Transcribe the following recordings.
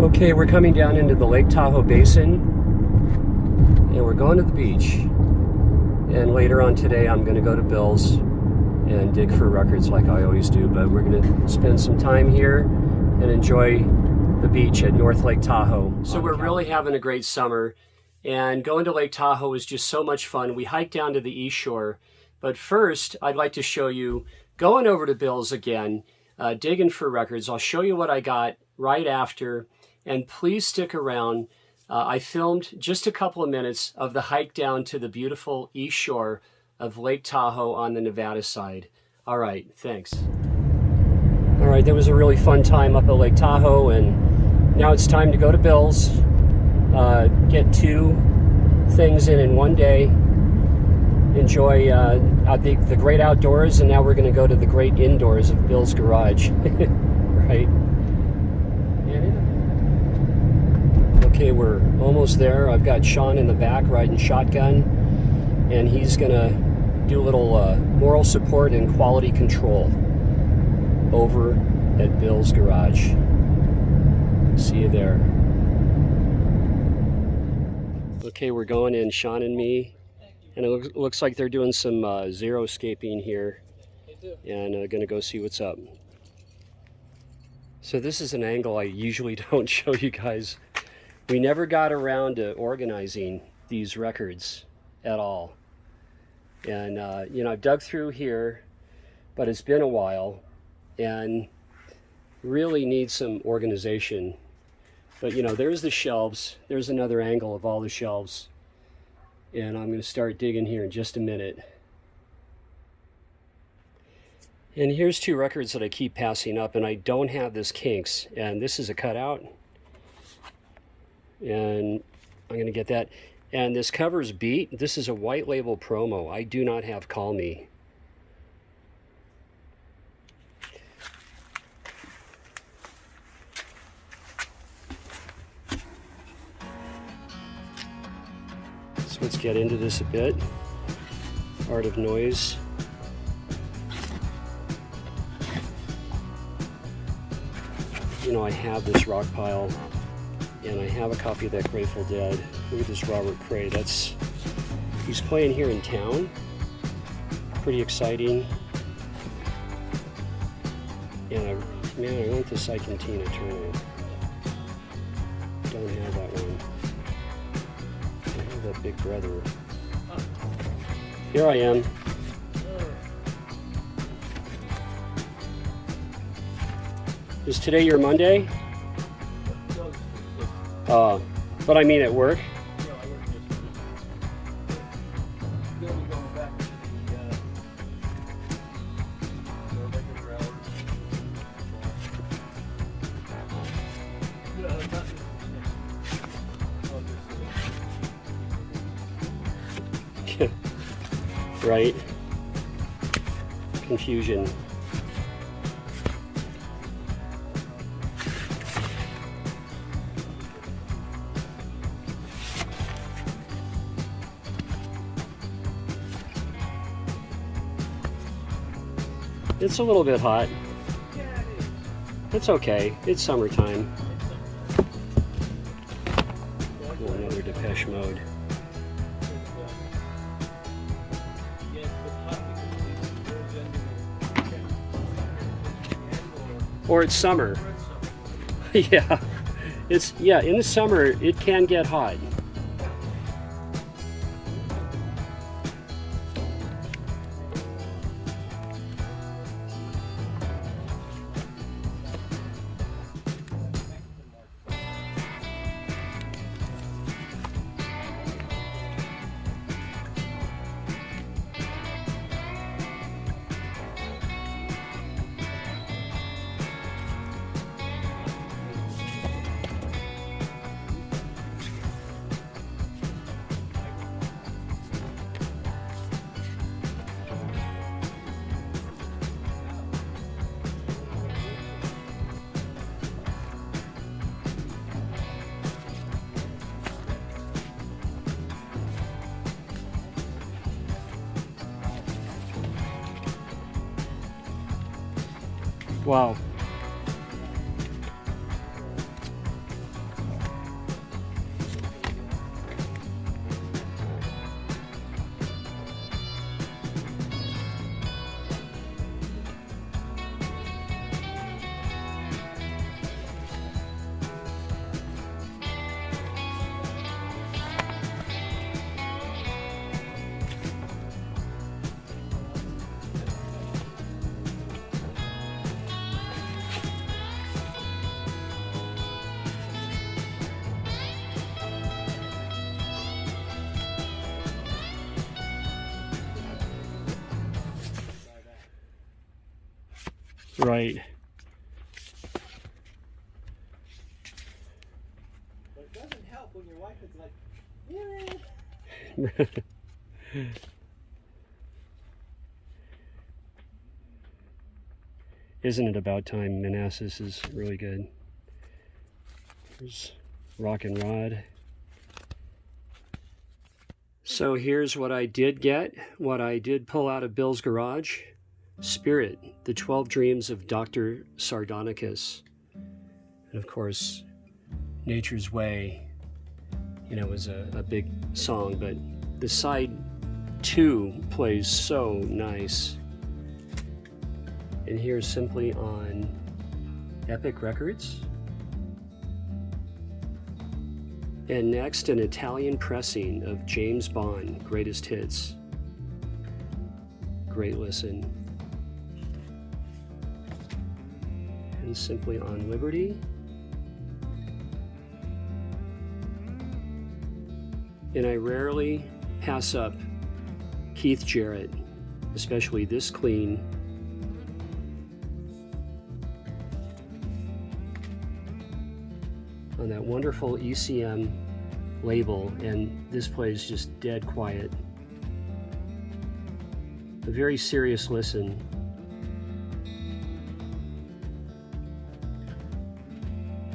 Okay, we're coming down into the Lake Tahoe Basin and we're going to the beach. And later on today I'm going to go to Bill's and dig for records like I always do, but we're going to spend some time here and enjoy the beach at North Lake Tahoe. So we're really having a great summer, and going to Lake Tahoe is just so much fun. We hiked down to the east shore, but first I'd like to show you going over to Bill's again, digging for records. I'll show you what I got right after, and please stick around. I filmed just a couple of minutes of the hike down to the beautiful east shore of Lake Tahoe on the Nevada side. All right, thanks. All right, that was a really fun time up at Lake Tahoe, and now it's time to go to Bill's, get two things in one day, enjoy the great outdoors, and now we're going to go to the great indoors of Bill's garage, right? Okay, we're almost there. I've got Sean in the back riding shotgun, and he's gonna do a little moral support and quality control over at Bill's garage. See you there. Okay, we're going in, Sean and me, and it looks like they're doing some xeriscaping here, and gonna go see what's up. So this is an angle I usually don't show you guys. We never got around to organizing these records at all. And, you know, I've dug through here, but it's been a while and really needs some organization. But, you know, there's the shelves. There's another angle of all the shelves. And I'm going to start digging here in just a minute. And here's two records that I keep passing up, and I don't have this kinks. And this is a cutout. And I'm going to get that. And this cover's beat. This is a white label promo. I do not have Call Me. So let's get into this a bit. Art of Noise. You know, I have this rock pile, and I have a copy of that Grateful Dead. Look at this Robert Cray. He's playing here in town. Pretty exciting. And man, I want this I Can Tina Turner. Don't have that one. I have that Big Brother. Here I am. Is today your Monday? But I mean at work. Right? Confusion. It's a little bit hot. Yeah, it is. It's okay. It's summertime. Oh, another Depeche Mode. Or it's summer. Yeah. In the summer it can get hot. Wow. Right. But it doesn't help when your wife is like, yeah. Isn't it about time? Manassas is really good. Here's Rock and Rod. So here's what I did get, what I did pull out of Bill's garage. Spirit, the 12 Dreams of Dr. Sardonicus. And of course, Nature's Way, you know, was a big song, but the side 2 plays so nice. And here's simply on Epic Records. And next, an Italian pressing of James Bond, Greatest Hits. Great listen. And simply on Liberty. And I rarely pass up Keith Jarrett, especially this clean. On that wonderful ECM label, and this plays just dead quiet. A very serious listen.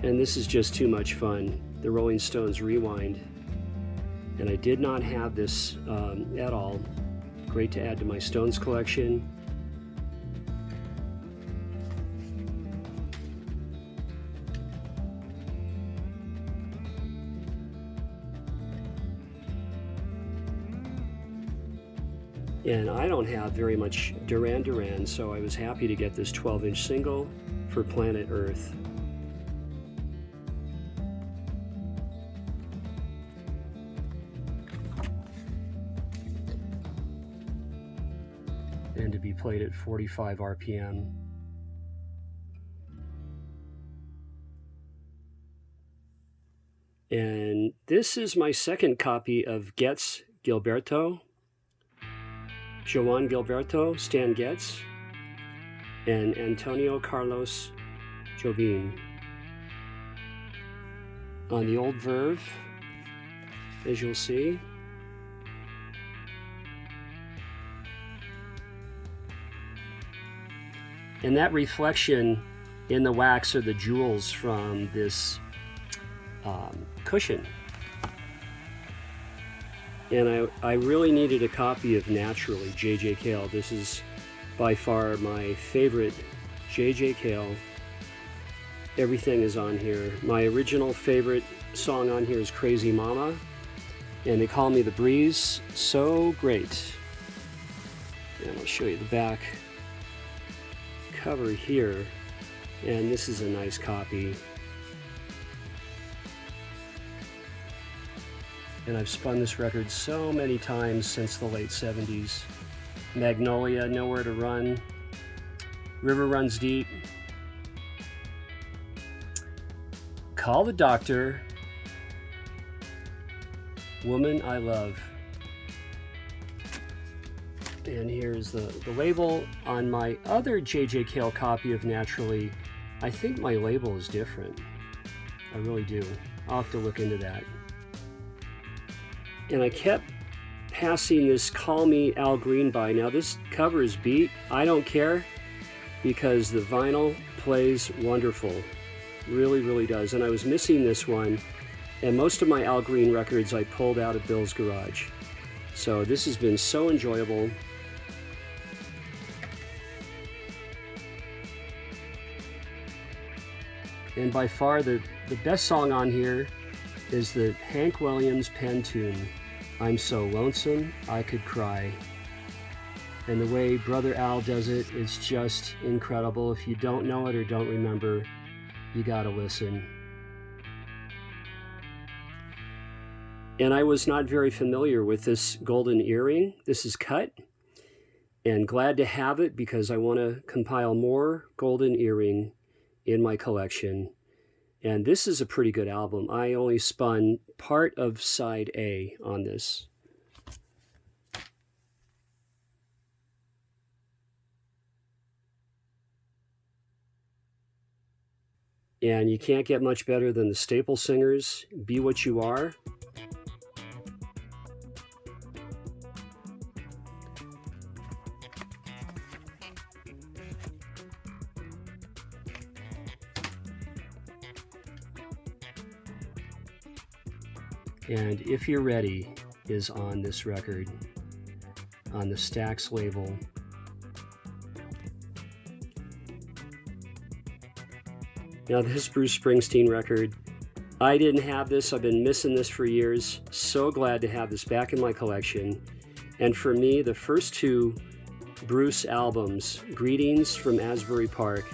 And this is just too much fun. The Rolling Stones Rewind. And I did not have this at all. Great to add to my Stones collection. And I don't have very much Duran Duran, so I was happy to get this 12-inch single for Planet Earth. And to be played at 45 RPM. And this is my second copy of Getz Gilberto. Joan Gilberto, Stan Getz, and Antonio Carlos Jobim. On the old Verve, as you'll see. And that reflection in the wax are the jewels from this cushion. And I really needed a copy of Naturally, J.J. Cale. This is by far my favorite J.J. Cale. Everything is on here. My original favorite song on here is Crazy Mama. And They Call Me the Breeze. So great. And I'll show you the back cover here. And this is a nice copy. And I've spun this record so many times since the late 70s. Magnolia, Nowhere to Run, River Runs Deep, Call the Doctor, Woman I Love. And here's the label on my other J.J. Cale copy of Naturally. I think my label is different. I really do. I'll have to look into that. And I kept passing this Call Me Al Green by. Now this cover is beat. I don't care because the vinyl plays wonderful. Really, really does. And I was missing this one. And most of my Al Green records I pulled out of Bill's garage. So this has been so enjoyable. And by far the best song on here is the Hank Williams pen tune, I'm So Lonesome I Could Cry. And the way Brother Al does it is just incredible. If you don't know it or don't remember, you gotta listen. And I was not very familiar with this golden earring. This is cut, and glad to have it because I want to compile more golden earring in my collection. And this is a pretty good album. I only spun part of side A on this. And you can't get much better than the Staple Singers, Be What You Are. And If You're Ready is on this record, on the Stax label. Now this Bruce Springsteen record, I didn't have this. I've been missing this for years. So glad to have this back in my collection. And for me, the first two Bruce albums, Greetings from Asbury Park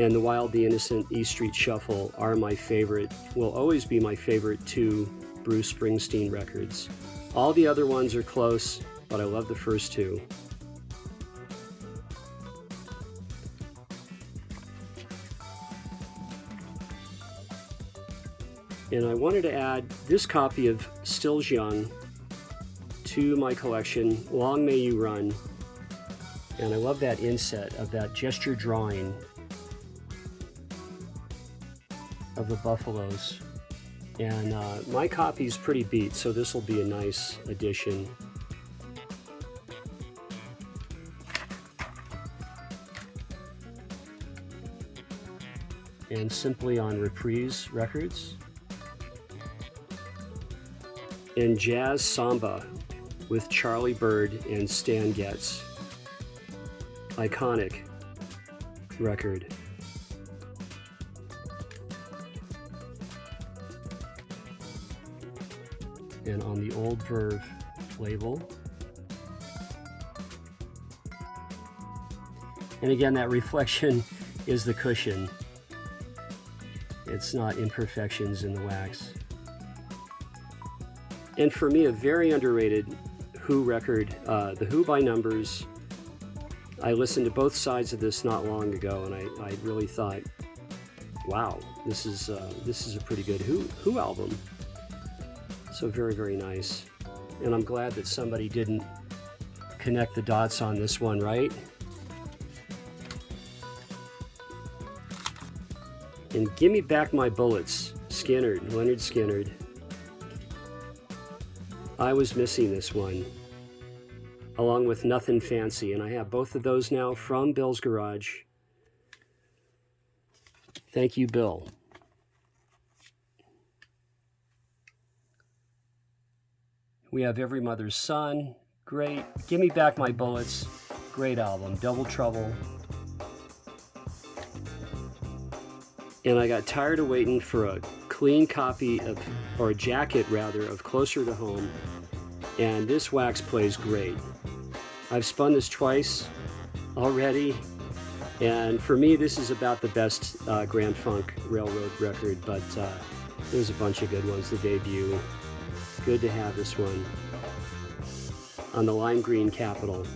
and The Wild, the Innocent, E Street Shuffle, are my favorite, will always be my favorite two Bruce Springsteen records. All the other ones are close, but I love the first two. And I wanted to add this copy of Stills Young to my collection, Long May You Run. And I love that inset of that gesture drawing of the buffaloes. And my copy's pretty beat, so this will be a nice addition. And Simply on Reprise Records. And Jazz Samba with Charlie Bird and Stan Getz. Iconic record. And on the Old Verve label. And again, that reflection is the cushion. It's not imperfections in the wax. And for me, a very underrated Who record, The Who by Numbers. I listened to both sides of this not long ago, and I really thought, wow, this is a pretty good Who album. So very, very nice. And I'm glad that somebody didn't connect the dots on this one, right? And Gimme Back My Bullets, Skynyrd, Leonard Skynyrd. I was missing this one, along with Nothing Fancy, and I have both of those now from Bill's Garage. Thank you, Bill. We have Every Mother's Son, great. Gimme Back My Bullets, great album. Double Trouble. And I got tired of waiting for a clean copy of, or a jacket rather, of Closer to Home. And this wax plays great. I've spun this twice already. And for me, this is about the best Grand Funk Railroad record, but there's a bunch of good ones. The Debut, good to have this one on the lime green Capitol.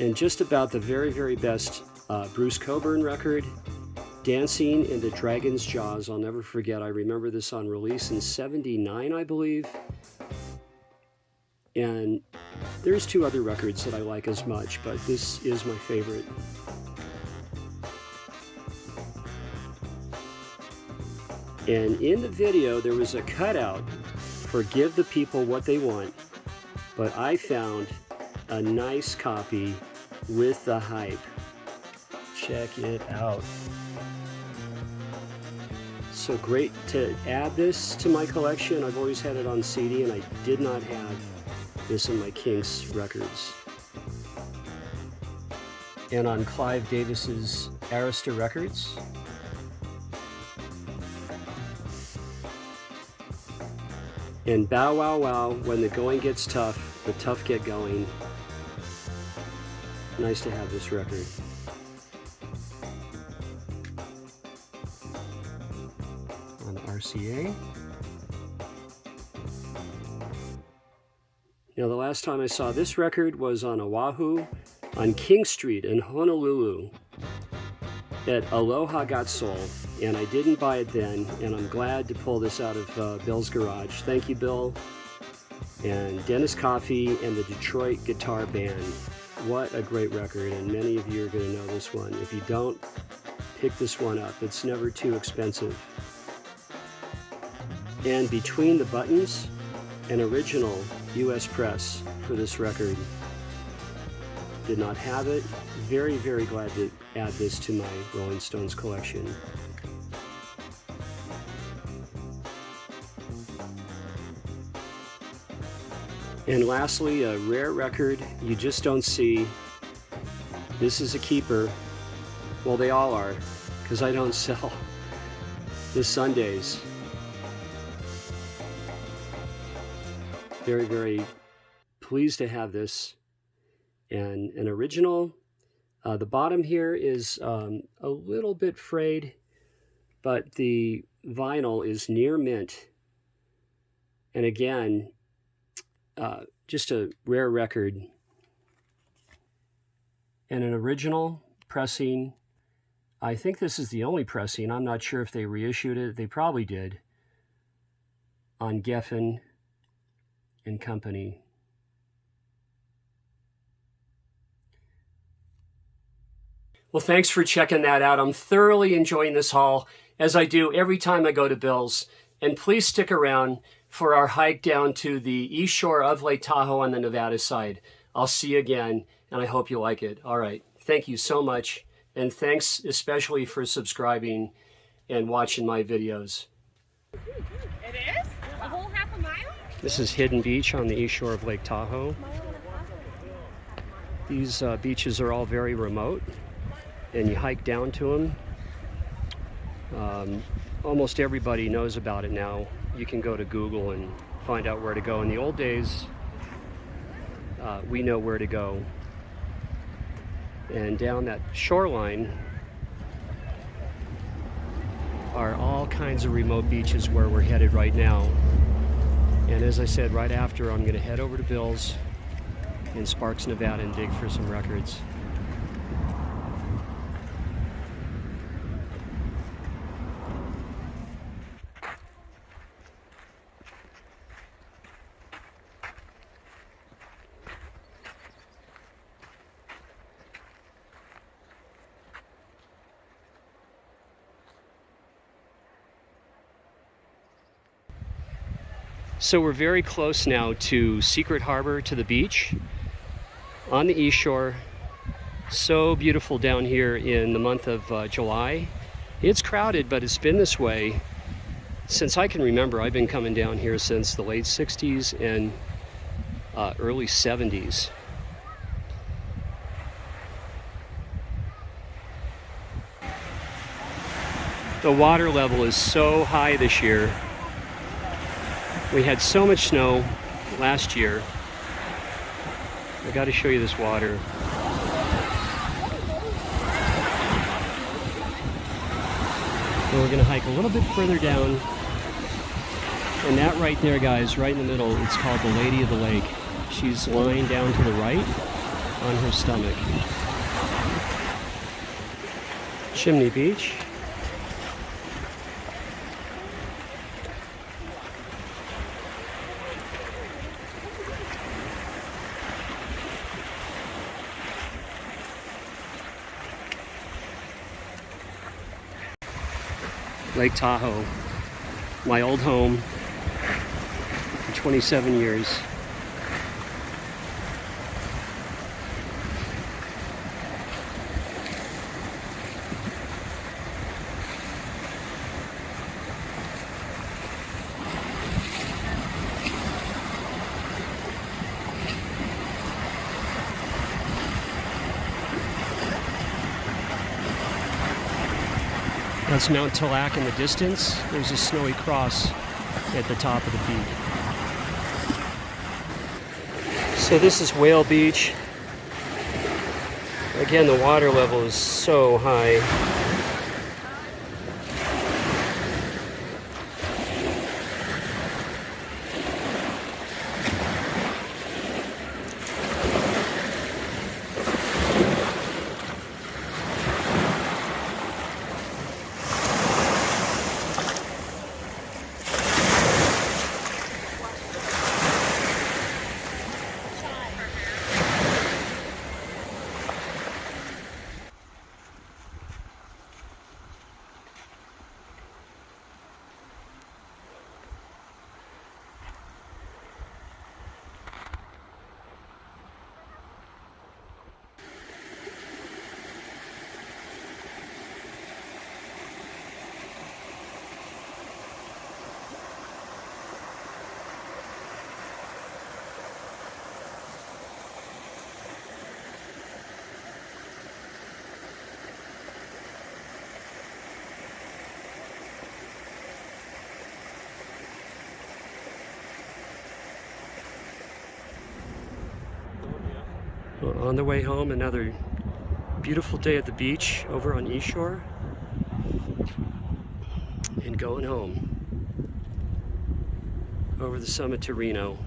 And just about the very, very best Bruce Cockburn record, Dancing in the Dragon's Jaws. I'll never forget. I remember this on release in '79, I believe. And there's two other records that I like as much, but this is my favorite. And in the video, there was a cutout for Give the People What They Want, but I found a nice copy with the hype. Check it out. So great to add this to my collection. I've always had it on CD, and I did not have this in my Kinks records. And on Clive Davis's Arista Records. And Bow Wow Wow, When the Going Gets Tough, the Tough Get Going. Nice to have this record. On RCA. Now, the last time I saw this record was on Oahu, on King Street in Honolulu, at Aloha Got Soul, and I didn't buy it then, and I'm glad to pull this out of Bill's Garage. Thank you, Bill, and Dennis Coffey and the Detroit Guitar Band. What a great record, and many of you are going to know this one. If you don't, pick this one up. It's never too expensive. And between the buttons, an original US press for this record. Did not have it. Very, very glad to add this to my Rolling Stones collection. And lastly, a rare record you just don't see. This is a keeper. Well, they all are, because I don't sell the Sundays. Very, very pleased to have this. And an original. The bottom here is a little bit frayed, but the vinyl is near mint. And again, just a rare record. And an original pressing. I think this is the only pressing. I'm not sure if they reissued it. They probably did. On Geffen and Company. Well, thanks for checking that out. I'm thoroughly enjoying this haul, as I do every time I go to Bill's. And please stick around for our hike down to the east shore of Lake Tahoe on the Nevada side. I'll see you again, and I hope you like it. All right. Thank you so much. And thanks especially for subscribing and watching my videos. It is? A whole half a mile? This is Hidden Beach on the east shore of Lake Tahoe. These beaches are all very remote, and you hike down to them. Almost everybody knows about it now. You can go to Google and find out where to go. In the old days, we know where to go. And down that shoreline are all kinds of remote beaches where we're headed right now. And as I said, right after, I'm going to head over to Bill's in Sparks, Nevada, and dig for some records. So we're very close now to Secret Harbor, to the beach on the east shore. So beautiful down here in the month of July. It's crowded, but it's been this way since I can remember. I've been coming down here since the late 60s and early 70s. The water level is so high this year. We had so much snow last year. I got to show you this water. And we're going to hike a little bit further down. And that right there, guys, right in the middle, it's called the Lady of the Lake. She's lying down to the right on her stomach. Chimney Beach. Lake Tahoe, my old home for 27 years. That's Mount Tallac in the distance. There's a snowy cross at the top of the peak. So this is Whale Beach. Again, the water level is so high. On the way home, another beautiful day at the beach over on East Shore. And going home. Over the summit to Reno.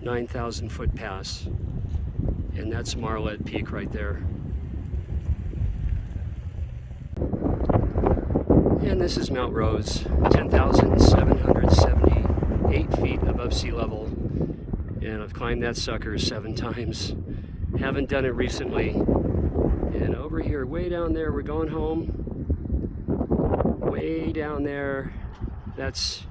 9,000 foot pass. And that's Marlette Peak right there. And this is Mount Rose, 10,778 feet above sea level. And I've climbed that sucker 7 times. Haven't done it recently. And over here, way down there, we're going home. Way down there, that's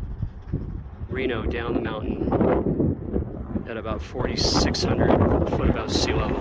Reno down the mountain at about 4,600 foot above sea level.